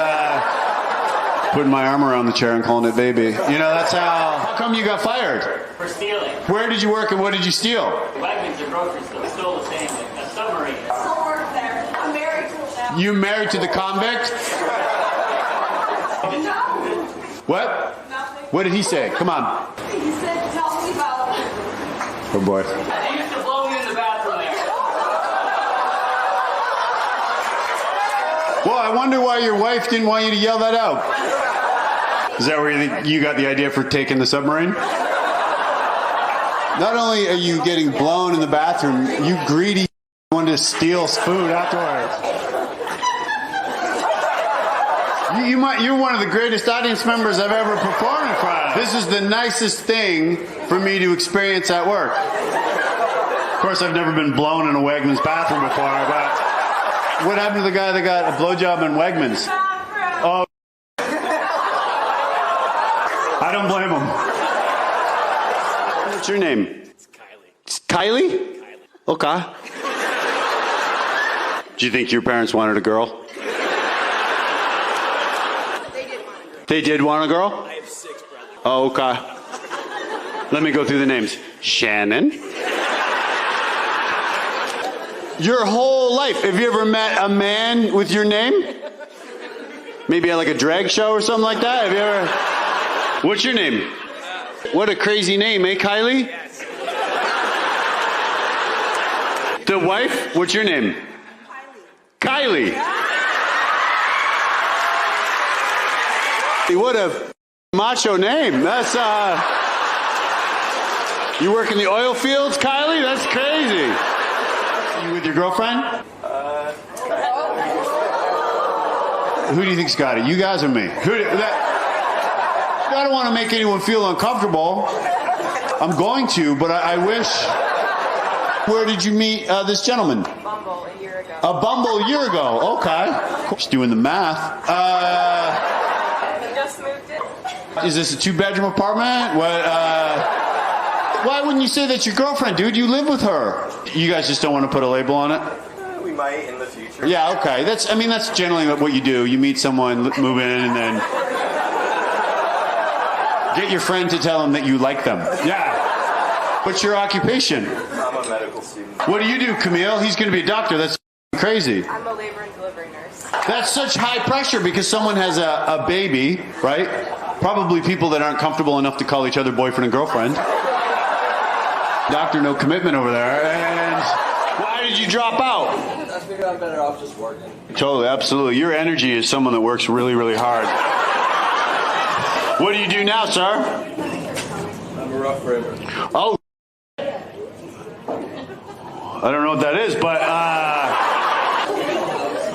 putting my arm around the chair and calling it baby. You know, that's how come you got fired? For stealing. Where did you work and what did you steal? Wagons and grocery stores, still the same. A submarine. Still work there. I'm married to him now. You married to the convict? No. What? Nothing. What did he say? Come on. He said, tell me about it. Oh boy. They used to blow me in the bathroom there. Well, I wonder why your wife didn't want you to yell that out. Is that where you got the idea for taking the submarine? Not only are you getting blown in the bathroom, you greedy wanted to steal food afterwards. You're one of the greatest audience members I've ever performed in front of. This is the nicest thing for me to experience at work. Of course, I've never been blown in a Wegmans bathroom before, but what happened to the guy that got a blowjob in Wegmans? Oh, I don't blame him. What's your name? It's Kylie. It's Kylie? Okay. Do you think your parents wanted a girl? They did want a girl? I have 6 brothers. Oh, okay. Let me go through the names. Shannon. Your whole life, have you ever met a man with your name? Maybe at like a drag show or something like that? Have you ever? What's your name? What a crazy name, eh, Kylie? Yes. The wife? What's your name? Kylie. What a macho name. That's, you work in the oil fields, Kylie? That's crazy. You with your girlfriend? Who do you think's got it? You guys or me? I don't want to make anyone feel uncomfortable. I'm going to, but I wish. Where did you meet this gentleman? Bumble a year ago. A Bumble a year ago. Okay. Just doing the math. I just moved in. Is this a 2-bedroom apartment? What? Why wouldn't you say that's your girlfriend, dude? You live with her. You guys just don't want to put a label on it? We might in the future. Yeah, okay. That's generally what you do. You meet someone, move in, and then get your friend to tell them that you like them. Yeah. What's your occupation? I'm a medical student. What do you do, Camille? He's going to be a doctor. That's crazy. I'm a labor and delivery nurse. That's such high pressure because someone has a baby, right? Probably people that aren't comfortable enough to call each other boyfriend and girlfriend. Doctor, no commitment over there. And why did you drop out? I figured I'm better off just working. Totally, absolutely. Your energy is someone that works really, really hard. What do you do now, sir? I'm a rough river. Oh, I don't know what that is, but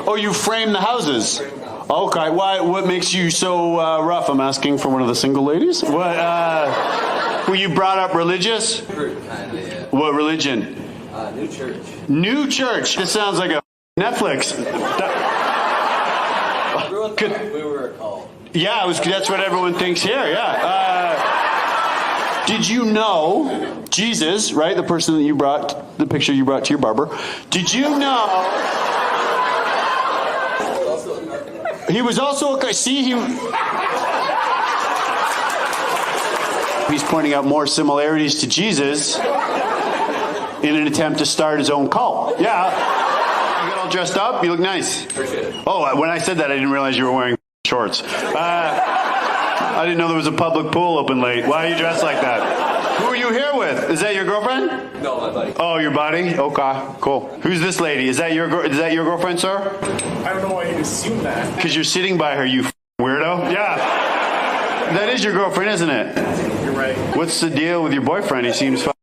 oh, you frame the houses. Okay, why? What makes you so rough? I'm asking for one of the single ladies. What? Were you brought up religious? Kinda, yeah. What religion? New church. New church. This sounds like a Netflix. Everyone thought we were called. Yeah, that's what everyone thinks here. Yeah. Did you know Jesus, right? The person that you brought, the picture you brought to your barber. Did you know? He was also a. See, he's pointing out more similarities to Jesus in an attempt to start his own cult. Yeah. You got all dressed up? You look nice. Appreciate it. Oh, when I said that, I didn't realize you were wearing shorts. I didn't know there was a public pool open late. Why are you dressed like that? Who are you here with? Is that your girlfriend? No, my buddy. Oh, your buddy? Okay, cool. Who's this lady? Is that your girlfriend, sir? I don't know why you'd assume that. Because you're sitting by her, you weirdo. Yeah. That is your girlfriend, isn't it? You're right. What's the deal with your boyfriend? He seems fine.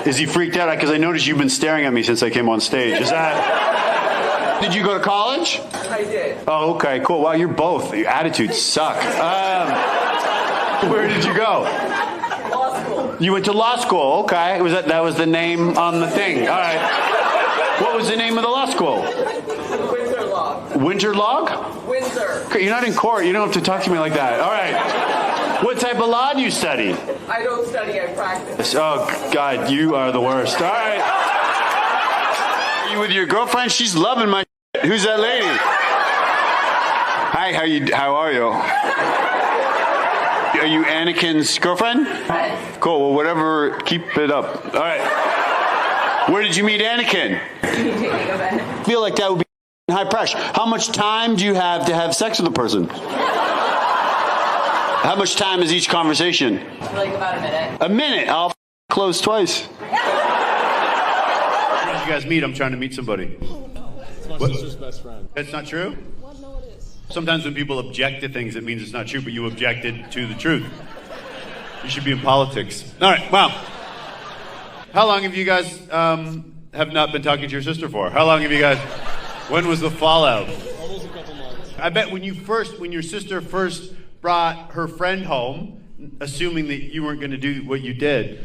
Is he freaked out? Because I noticed you've been staring at me since I came on stage. Is that... Did you go to college? I did. Oh, okay, cool. Wow, you're both. Your attitudes suck. Where did you go? Law school. You went to law school. Okay. That was the name on the thing. All right. What was the name of the law school? Windsor Law. Winter Log? Windsor. Okay, you're not in court. You don't have to talk to me like that. All right. What type of law do you study? I don't study, I practice. Oh, God, you are the worst. All right. Are you with your girlfriend? She's loving my shit. Who's that lady? Hi, how are you? Are you Anakin's girlfriend? Hi. Cool, well, whatever, keep it up. All right. Where did you meet Anakin? I feel like that would be high pressure. How much time do you have to have sex with a person? How much time is each conversation? Like about a minute. A minute. I'll close twice. How did you guys meet? I'm trying to meet somebody. It's my sister's best friend. That's not true? No, it is. Sometimes when people object to things, it means it's not true, but you objected to the truth. You should be in politics. All right, wow. How long have you guys have not been talking to your sister for? How long have you guys... When was the fallout? Almost a couple months. I bet when your sister first brought her friend home, assuming that you weren't going to do what you did,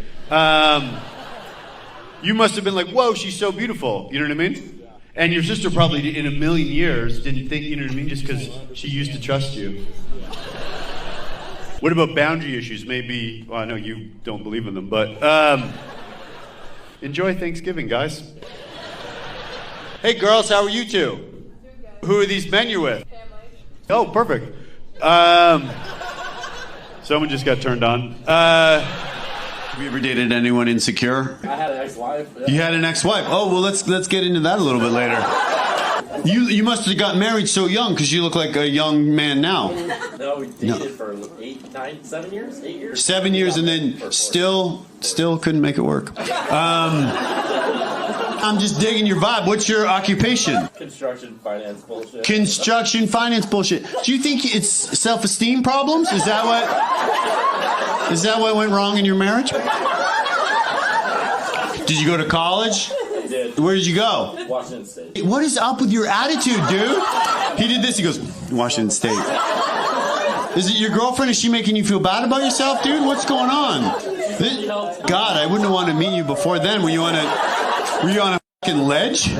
you must have been like, whoa, she's so beautiful. You know what I mean? Yeah. And your sister probably in a million years didn't think, you know what I mean, just because she used to trust you. What about boundary issues? Maybe, well, I know you don't believe in them, but enjoy Thanksgiving, guys. Hey, girls, how are you two? Who are these men you're with? Oh, perfect. Someone just got turned on. Have you ever dated anyone insecure? I had an ex-wife. Yeah. You had an ex-wife. Oh, well, let's get into that a little bit later. You must have got married so young because you look like a young man now. No, we dated for 7 years? 8 years? 7 years, and then still couldn't make it work. I'm just digging your vibe. What's your occupation? Construction finance bullshit. Construction finance bullshit. Do you think it's self-esteem problems? Is that what went wrong in your marriage? Did you go to college? I did. Where did you go? Washington State. What is up with your attitude, dude? He did this. He goes, Washington State. Is it your girlfriend? Is she making you feel bad about yourself, dude? What's going on? God, I wouldn't have wanted to meet you before then. Were you on a fucking ledge?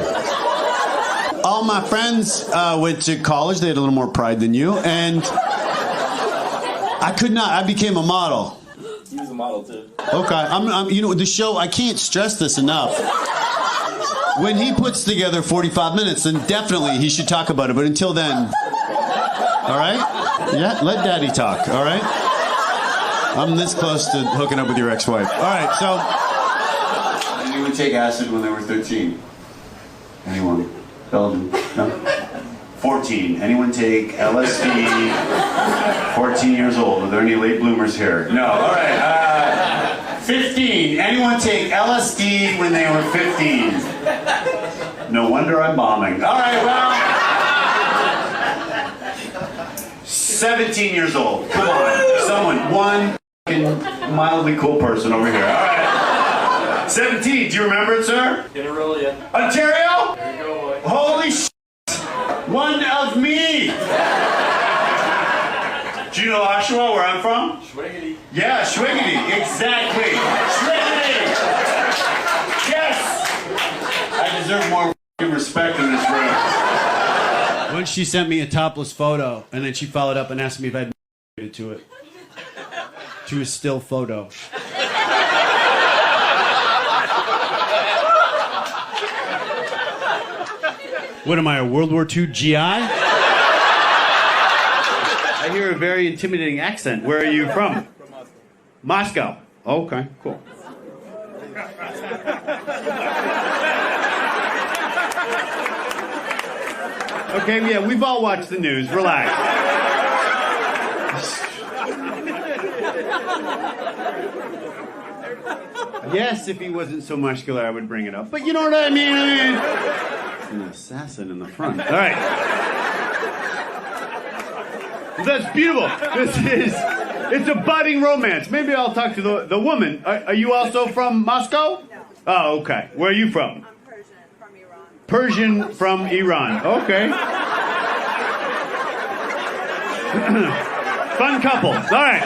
All my friends went to college. They had a little more pride than you, and I could not. I became a model. He was a model too. Okay, I'm you know, the show, I can't stress this enough. When he puts together 45 minutes, then definitely he should talk about it. But until then, all right? Yeah, let daddy talk, all right? I'm this close to hooking up with your ex-wife. All right, so. Anyone take acid when they were 13? Anyone? Belgium? No? 14. Anyone take LSD? 14 years old. Are there any late bloomers here? No. All right. 15. Anyone take LSD when they were 15? No wonder I'm bombing. All right, well. 17 years old. Come on. Someone. One mildly cool person over here. All right. 17. Do you remember it, sir? Didn't roll yet. Ontario? There you go, boy. Holy shit. One of me! Do you know Oshawa, where I'm from? Schwiggity. Yeah, Schwiggity, exactly. Schwiggity! Yes! I deserve more respect in this room. Once she sent me a topless photo, and then she followed up and asked me if I'd to it. To a still photo. What am I, a World War II GI? I hear a very intimidating accent. Where are you from? From Moscow. Oh, okay, cool. Okay, yeah, we've all watched the news. Relax. Yes, if he wasn't so muscular, I would bring it up. But you know what I mean? An assassin in the front. All right. That's beautiful. It's a budding romance. Maybe I'll talk to the woman. Are you also from Moscow? No. Oh, okay. Where are you from? I'm Persian, from Iran. Persian from Iran. Okay. Fun couple. All right.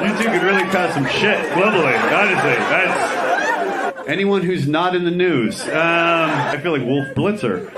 You two could really cause some shit globally, honestly. That's anyone who's not in the news. I feel like Wolf Blitzer.